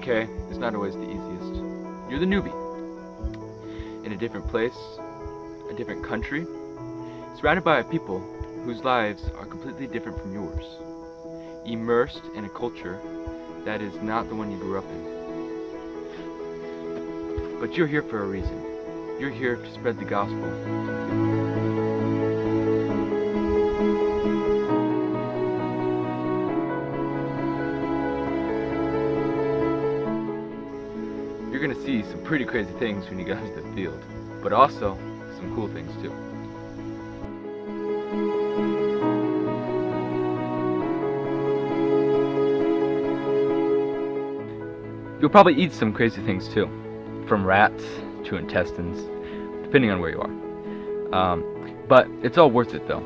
MK is not always the easiest. You're the newbie. In a different place, a different country, surrounded by people whose lives are completely different from yours. Immersed in a culture that is not the one you grew up in. But you're here for a reason. You're here to spread the gospel. You're gonna see some pretty crazy things when you get into the field, but also some cool things too. You'll probably eat some crazy things too, from rats to intestines, depending on where you are. But it's all worth it though.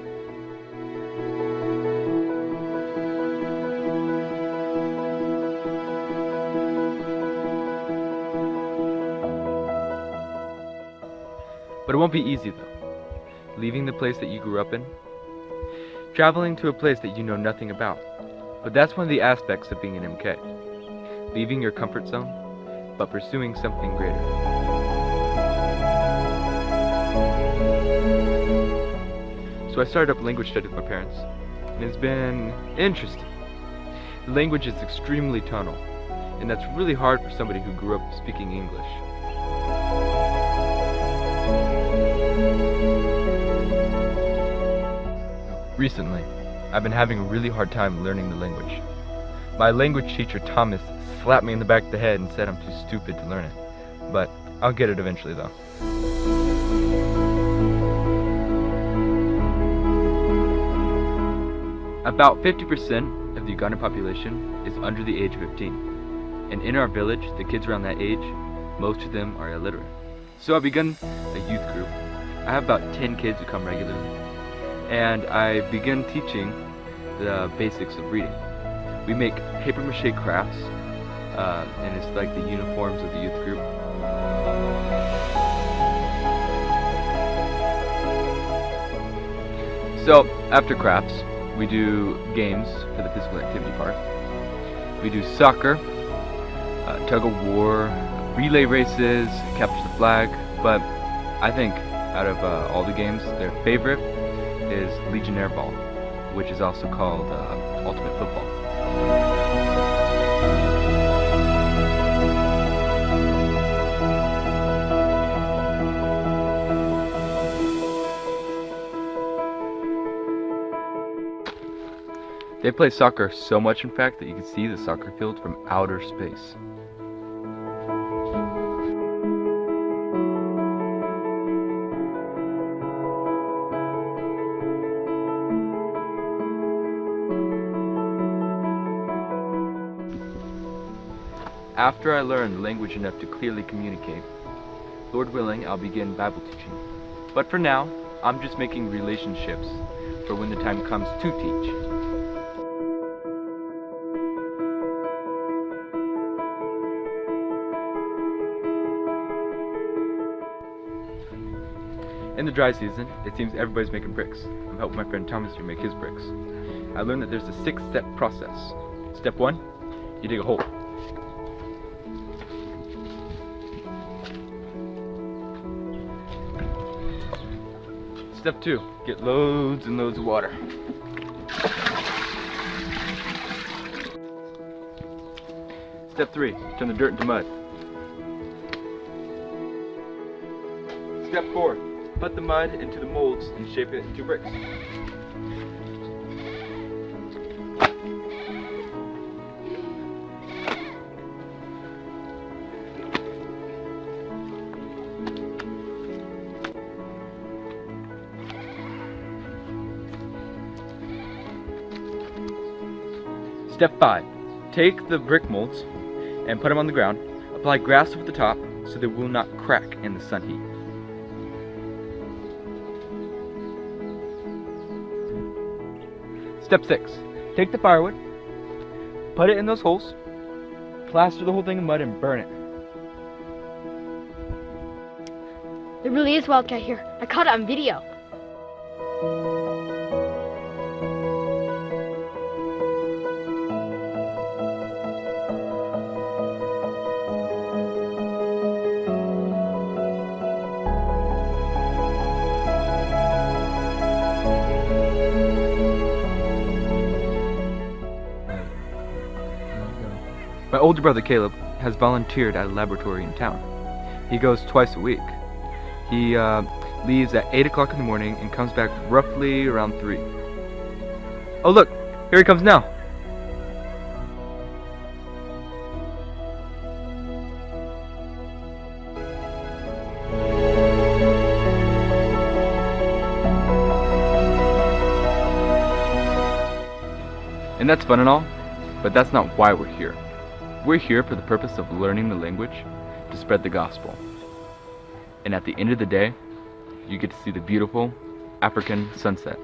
But it won't be easy though. Leaving the place that you grew up in, traveling to a place that you know nothing about. But that's one of the aspects of being an MK. Leaving your comfort zone, but pursuing something greater. So I started up language studies with my parents, and it's been interesting. The language is extremely tonal, and that's really hard for somebody who grew up speaking English. Recently, I've been having a really hard time learning the language. My language teacher, Thomas, slapped me in the back of the head and said I'm too stupid to learn it. But I'll get it eventually though. About 50% of the Ugandan population is under the age of 15. And in our village, the kids around that age, most of them are illiterate. So I've begun a youth group. I have about 10 kids who come regularly. And I began teaching the basics of reading. We make paper mache crafts, and it's like the uniforms of the youth group. So after crafts, we do games for the physical activity part. We do soccer, tug of war, relay races, capture the flag, but I think out of all the games, their favorite is Legionnaire Ball, which is also called Ultimate Football. They play soccer so much, in fact, that you can see the soccer field from outer space. After I learn the language enough to clearly communicate, Lord willing, I'll begin Bible teaching. But for now, I'm just making relationships for when the time comes to teach. In the dry season, it seems everybody's making bricks. I'm helping my friend Thomas here make his bricks. I learned that there's a 6-step process. Step 1, you dig a hole. Step 2, get loads and loads of water. Step 3, turn the dirt into mud. Step 4, put the mud into the molds and shape it into bricks. Step 5. Take the brick molds and put them on the ground. Apply grass over the top so they will not crack in the sun heat. Step 6. Take the firewood, put it in those holes, plaster the whole thing in mud and burn it. There really is wildcat here. I caught it on video. older brother Caleb has volunteered at a laboratory in town. He goes twice a week. He leaves at 8 o'clock in the morning and comes back roughly around 3. Oh look, here he comes now. And that's fun and all, but that's not why we're here. We're here for the purpose of learning the language to spread the gospel. And at the end of the day, you get to see the beautiful African sunset.